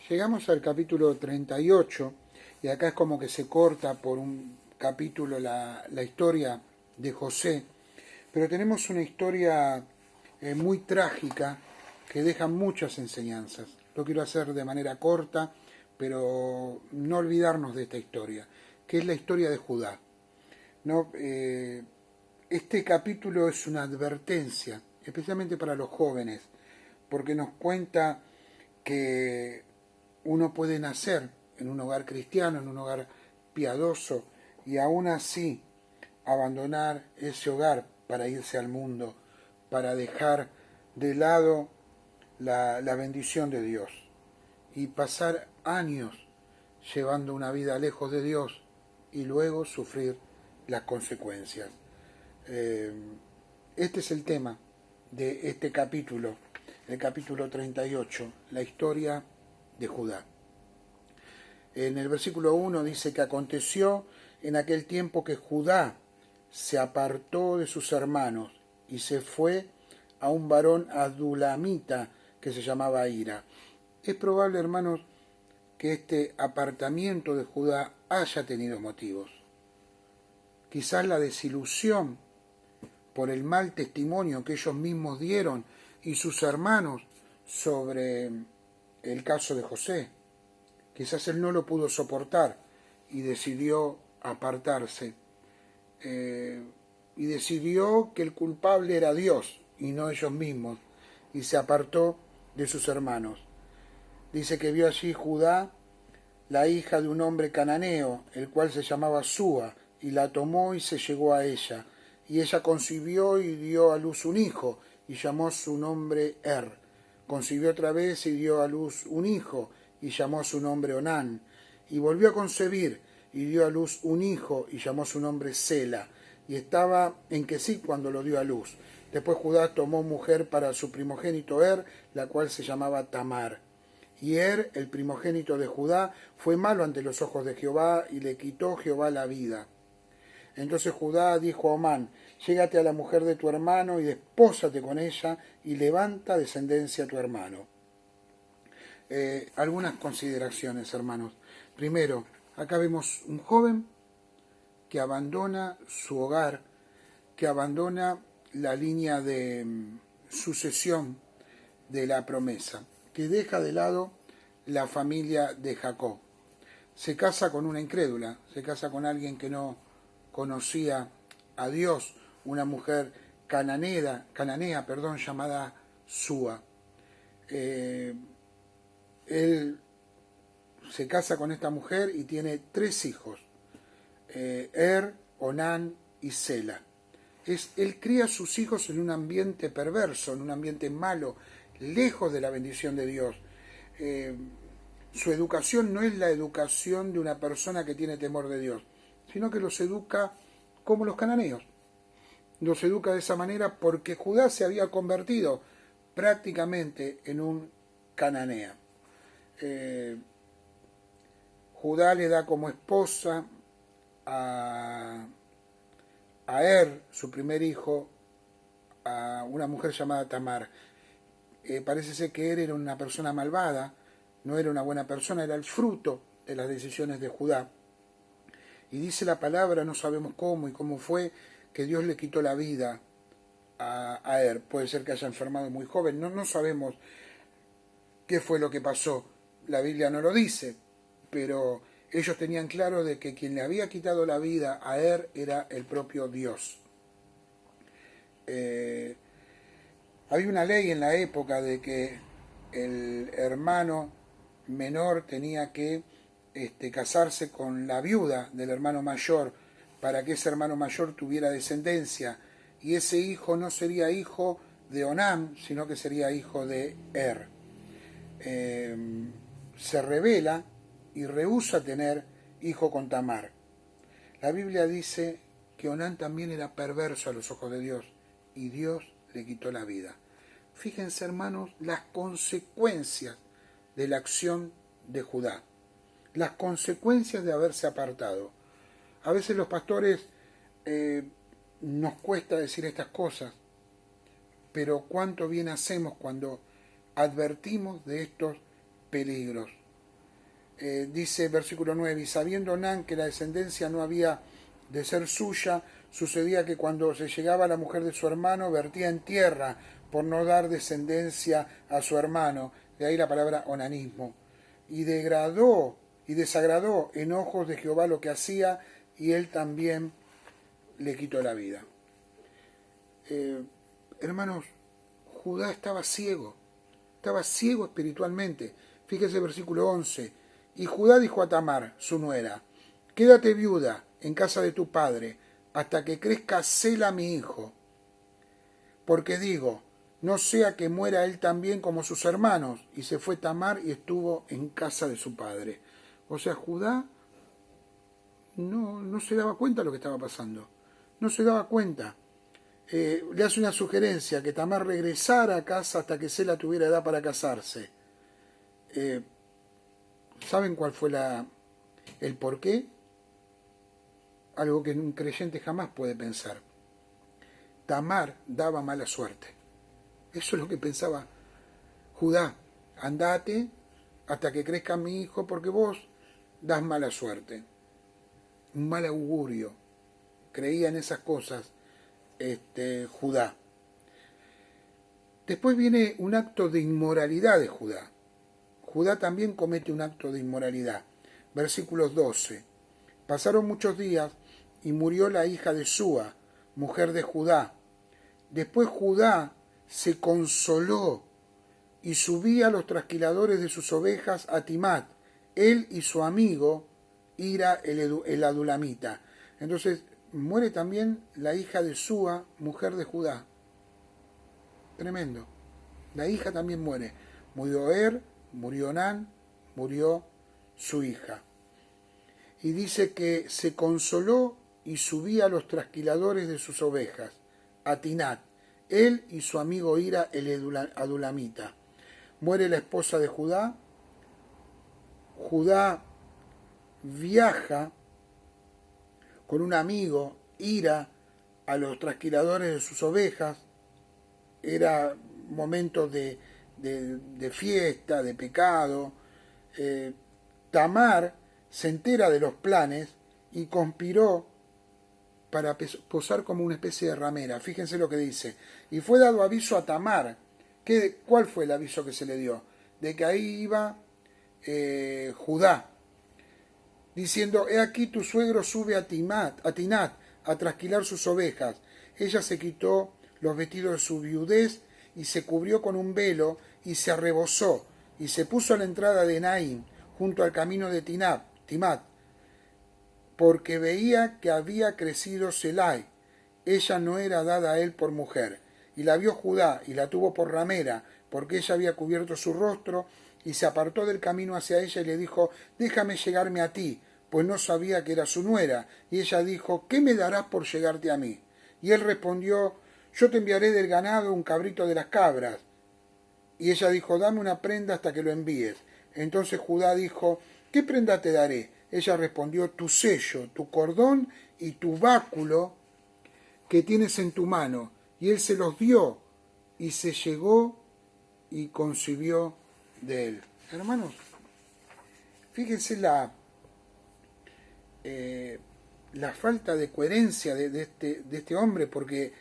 Llegamos al capítulo 38 y acá es como que se corta por un capítulo la historia de José, pero tenemos una historia muy trágica que deja muchas enseñanzas. Lo quiero hacer de manera corta, pero no olvidarnos de esta historia, que es la historia de Judá. ¿No? Este capítulo es una advertencia, especialmente para los jóvenes, porque nos cuenta que uno puede nacer en un hogar cristiano, en un hogar piadoso, y aún así abandonar ese hogar para irse al mundo, para dejar de lado la bendición de Dios y pasar años llevando una vida lejos de Dios y luego sufrir las consecuencias. Este es el tema de este capítulo, el capítulo 38, la historia de Judá. En el versículo 1 dice que aconteció en aquel tiempo que Judá se apartó de sus hermanos y se fue a un varón adulamita que se llamaba Hira. Es probable, hermanos, que este apartamiento de Judá haya tenido motivos. Quizás la desilusión por el mal testimonio que ellos mismos dieron y sus hermanos sobre el caso de José. Quizás él no lo pudo soportar y decidió apartarse. Y decidió que el culpable era Dios y no ellos mismos. Y se apartó de sus hermanos. Dice que vio allí Judá la hija de un hombre cananeo, el cual se llamaba Súa, y la tomó y se llegó a ella. Y ella concibió y dio a luz un hijo, y llamó su nombre Concibió otra vez y dio a luz un hijo, y llamó su nombre Onán. Y volvió a concebir, y dio a luz un hijo, y llamó su nombre Sela. Y estaba en que sí cuando lo dio a luz. Después Judá tomó mujer para su primogénito la cual se llamaba Tamar. Y el primogénito de Judá, fue malo ante los ojos de Jehová, y le quitó Jehová la vida. Entonces Judá dijo a Omán: llégate a la mujer de tu hermano y despósate con ella, y levanta descendencia a tu hermano. Algunas consideraciones, hermanos. Primero, acá vemos un joven que abandona su hogar, que abandona la línea de sucesión de la promesa, que deja de lado la familia de Jacob. Se casa con una incrédula, se casa con alguien que no conocía a Dios, una mujer cananea, llamada Súa. Él se casa con esta mujer y tiene 3 hijos, Onán y Sela. Él cría a sus hijos en un ambiente perverso, en un ambiente malo, lejos de la bendición de Dios. Su educación no es la educación de una persona que tiene temor de Dios, sino que los educa como los cananeos. Los educa de esa manera porque Judá se había convertido prácticamente en un cananea. Judá le da como esposa a su primer hijo, a una mujer llamada Tamar. Parece ser que era una persona malvada, no era una buena persona, era el fruto de las decisiones de Judá. Y dice la palabra, no sabemos cómo y cómo fue, que Dios le quitó la vida a Puede ser que haya enfermado muy joven, no sabemos qué fue lo que pasó. La Biblia no lo dice, pero ellos tenían claro de que quien le había quitado la vida a era el propio Dios. Había una ley en la época de que el hermano menor tenía que casarse con la viuda del hermano mayor para que ese hermano mayor tuviera descendencia, y ese hijo no sería hijo de Onán, sino que sería hijo de se rebela y rehúsa tener hijo con Tamar. La Biblia dice que Onán también era perverso a los ojos de Dios, y Dios le quitó la vida. Fíjense, hermanos, las consecuencias de la acción de Judá, las consecuencias de haberse apartado. A veces los pastores nos cuesta decir estas cosas, pero cuánto bien hacemos cuando advertimos de estos peligros. dice versículo 9, y sabiendo Onán que la descendencia no había de ser suya, sucedía que cuando se llegaba la mujer de su hermano, vertía en tierra por no dar descendencia a su hermano, de ahí la palabra onanismo, y degradó y desagradó en ojos de Jehová lo que hacía, y él también le quitó la vida. Hermanos, Judá estaba ciego espiritualmente. Fíjese versículo 11, y Judá dijo a Tamar, su nuera, quédate viuda en casa de tu padre, hasta que crezca Sela mi hijo, porque digo, no sea que muera él también como sus hermanos. Y se fue Tamar y estuvo en casa de su padre. O sea, Judá no se daba cuenta de lo que estaba pasando. No se daba cuenta. Le hace una sugerencia, que Tamar regresara a casa hasta que Sela tuviera edad para casarse. ¿Saben cuál fue el porqué? Algo que un creyente jamás puede pensar. Tamar daba mala suerte. Eso es lo que pensaba Judá. Andate hasta que crezca mi hijo porque vos das mala suerte. Un mal augurio. Creía en esas cosas Judá. Después viene un acto de inmoralidad de Judá. Judá también comete un acto de inmoralidad. Versículos 12. Pasaron muchos días y murió la hija de Súa, mujer de Judá. Después Judá se consoló y subía a los trasquiladores de sus ovejas a Timat, él y su amigo Ira el adulamita. Entonces muere también la hija de Súa, mujer de Judá. Tremendo. La hija también muere. Murió murió Onán, murió su hija. Y dice que se consoló y subía a los trasquiladores de sus ovejas, a Tinat, él y su amigo Ira el adulamita. Muere la esposa de Judá. Judá viaja con un amigo, Ira, a los trasquiladores de sus ovejas. Era momentos de fiesta, de pecado. Tamar se entera de los planes y conspiró para posar como una especie de ramera. Fíjense lo que dice. Y fue dado aviso a Tamar. ¿Cuál fue el aviso que se le dio? De que ahí iba Judá, diciendo, he aquí tu suegro sube a Tinat a trasquilar sus ovejas. Ella se quitó los vestidos de su viudez y se cubrió con un velo y se arrebozó y se puso a la entrada de Naín junto al camino de Timat, porque veía que había crecido Selai. Ella no era dada a él por mujer. Y la vio Judá y la tuvo por ramera, porque ella había cubierto su rostro, y se apartó del camino hacia ella y le dijo, déjame llegarme a ti, pues no sabía que era su nuera. Y ella dijo, ¿qué me darás por llegarte a mí? Y él respondió, yo te enviaré del ganado un cabrito de las cabras. Y ella dijo, dame una prenda hasta que lo envíes. Entonces Judá dijo, ¿qué prenda te daré? Ella respondió, tu sello, tu cordón y tu báculo que tienes en tu mano. Y él se los dio y se llegó y concibió de él. Hermanos, fíjense la falta de coherencia de este hombre, porque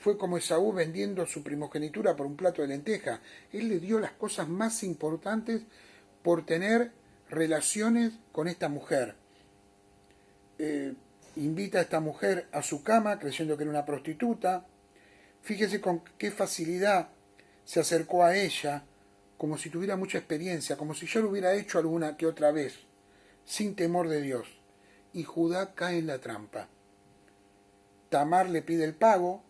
fue como Esaú vendiendo su primogenitura por un plato de lenteja. Él le dio las cosas más importantes por tener relaciones con esta mujer. Invita a esta mujer a su cama creyendo que era una prostituta. Fíjese con qué facilidad se acercó a ella, como si tuviera mucha experiencia, como si ya lo hubiera hecho alguna que otra vez, sin temor de Dios. Y Judá cae en la trampa. Tamar le pide el pago,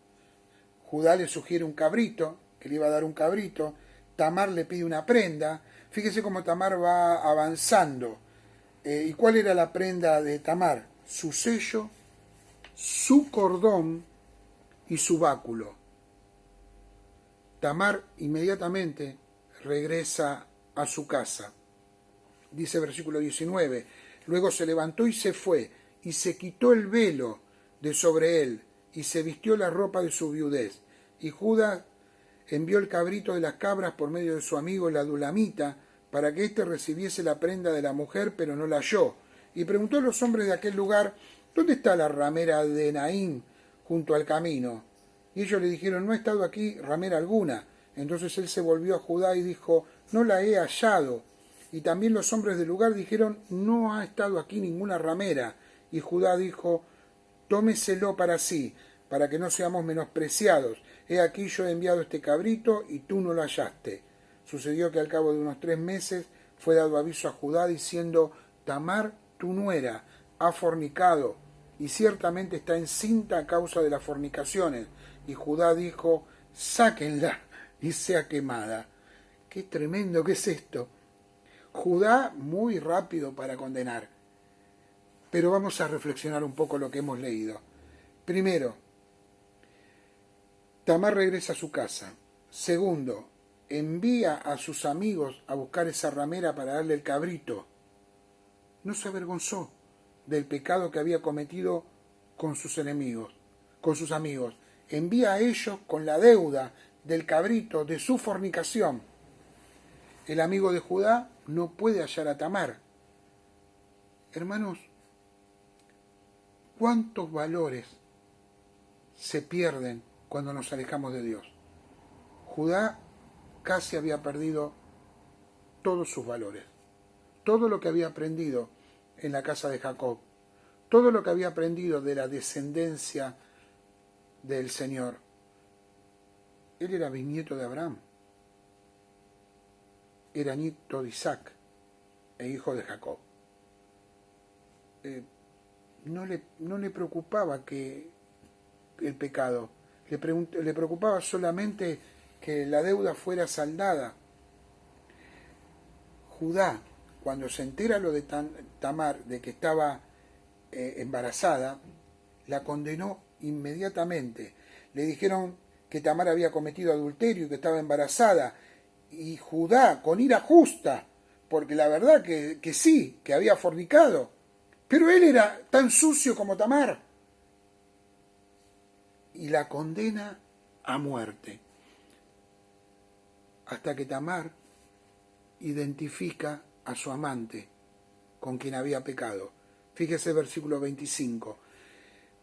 Judá le sugiere un cabrito, que le iba a dar un cabrito, Tamar le pide una prenda. Fíjese cómo Tamar va avanzando. ¿Y cuál era la prenda de Tamar? Su sello, su cordón y su báculo. Tamar inmediatamente regresa a su casa. Dice versículo 19, luego se levantó y se fue, y se quitó el velo de sobre él, y se vistió la ropa de su viudez. Y Judá envió el cabrito de las cabras por medio de su amigo el adulamita, para que éste recibiese la prenda de la mujer, pero no la halló. Y preguntó a los hombres de aquel lugar, ¿dónde está la ramera de Naín junto al camino? Y ellos le dijeron, no ha estado aquí ramera alguna. Entonces él se volvió a Judá y dijo, no la he hallado. Y también los hombres del lugar dijeron, no ha estado aquí ninguna ramera. Y Judá dijo, tómeselo para sí, para que no seamos menospreciados. He aquí yo he enviado este cabrito y tú no lo hallaste. Sucedió que al cabo de unos 3 meses fue dado aviso a Judá diciendo, Tamar, tu nuera, ha fornicado y ciertamente está encinta a causa de las fornicaciones. Y Judá dijo, sáquenla y sea quemada. Qué tremendo que es esto. Judá muy rápido para condenar. Pero vamos a reflexionar un poco lo que hemos leído. Primero, Tamar regresa a su casa. Segundo, envía a sus amigos a buscar esa ramera para darle el cabrito. No se avergonzó del pecado que había cometido con sus enemigos, con sus amigos. Envía a ellos con la deuda del cabrito, de su fornicación. El amigo de Judá no puede hallar a Tamar. Hermanos, ¿cuántos valores se pierden cuando nos alejamos de Dios? Judá casi había perdido todos sus valores, todo lo que había aprendido en la casa de Jacob, todo lo que había aprendido de la descendencia del Señor. Él era bisnieto de Abraham, era nieto de Isaac e hijo de Jacob. No le preocupaba que el pecado, le preocupaba solamente que la deuda fuera saldada. Judá, cuando se entera lo de Tamar, de que estaba embarazada, la condenó inmediatamente. Le dijeron que Tamar había cometido adulterio y que estaba embarazada. Y Judá, con ira justa, porque la verdad que sí, que había fornicado, pero él era tan sucio como Tamar. Y la condena a muerte. Hasta que Tamar identifica a su amante con quien había pecado. Fíjese versículo 25.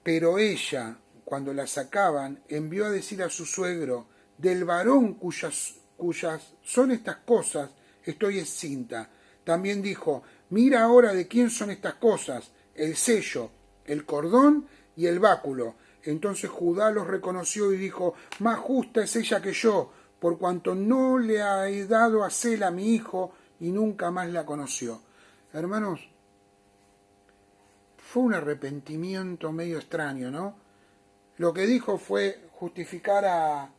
Pero ella, cuando la sacaban, envió a decir a su suegro, del varón cuyas son estas cosas, estoy encinta. También dijo, mira ahora de quién son estas cosas, el sello, el cordón y el báculo. Entonces Judá los reconoció y dijo, más justa es ella que yo, por cuanto no le he dado a Sela a mi hijo, y nunca más la conoció. Hermanos, fue un arrepentimiento medio extraño, ¿no? Lo que dijo fue justificar a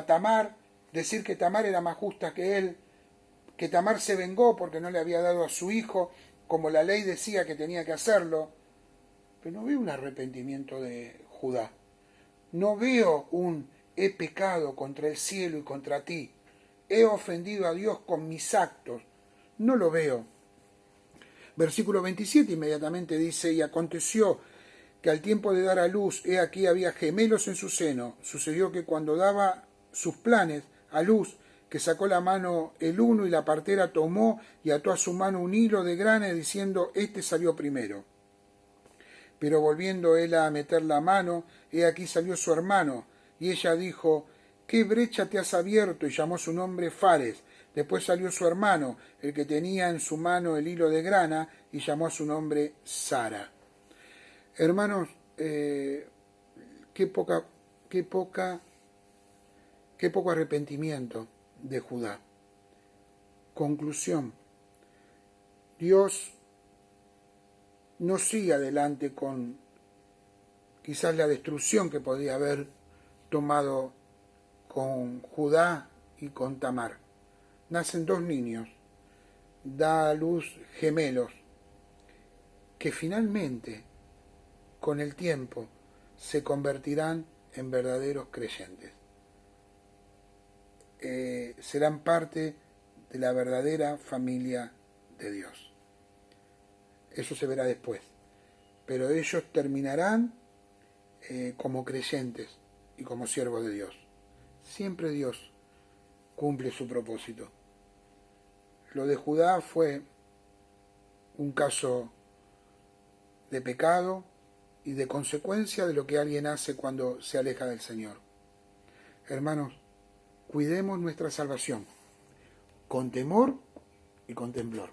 Tamar, decir que Tamar era más justa que él, que Tamar se vengó porque no le había dado a su hijo, como la ley decía que tenía que hacerlo. Pero no veo un arrepentimiento de Judá. No veo un he pecado contra el cielo y contra ti. He ofendido a Dios con mis actos. No lo veo. Versículo 27 inmediatamente dice, y aconteció que al tiempo de dar a luz, he aquí había gemelos en su seno. Sucedió que cuando daba sus planes a luz, que sacó la mano el uno y la partera tomó y ató a su mano un hilo de grana diciendo, este salió primero. Pero volviendo él a meter la mano, he aquí salió su hermano, y ella dijo, ¿qué brecha te has abierto? Y llamó su nombre Fares. Después salió su hermano, el que tenía en su mano el hilo de grana, y llamó a su nombre Sara. Hermanos, qué poco arrepentimiento de Judá. Conclusión. Dios no sigue adelante con quizás la destrucción que podría haber tomado con Judá y con Tamar. Nacen 2 niños, da a luz gemelos, que finalmente, con el tiempo, se convertirán en verdaderos creyentes. Serán parte de la verdadera familia de Dios. Eso se verá después. Pero ellos terminarán como creyentes y como siervos de Dios. Siempre Dios cumple su propósito. Lo de Judá fue un caso de pecado y de consecuencia de lo que alguien hace cuando se aleja del Señor. Hermanos, cuidemos nuestra salvación con temor y con temblor.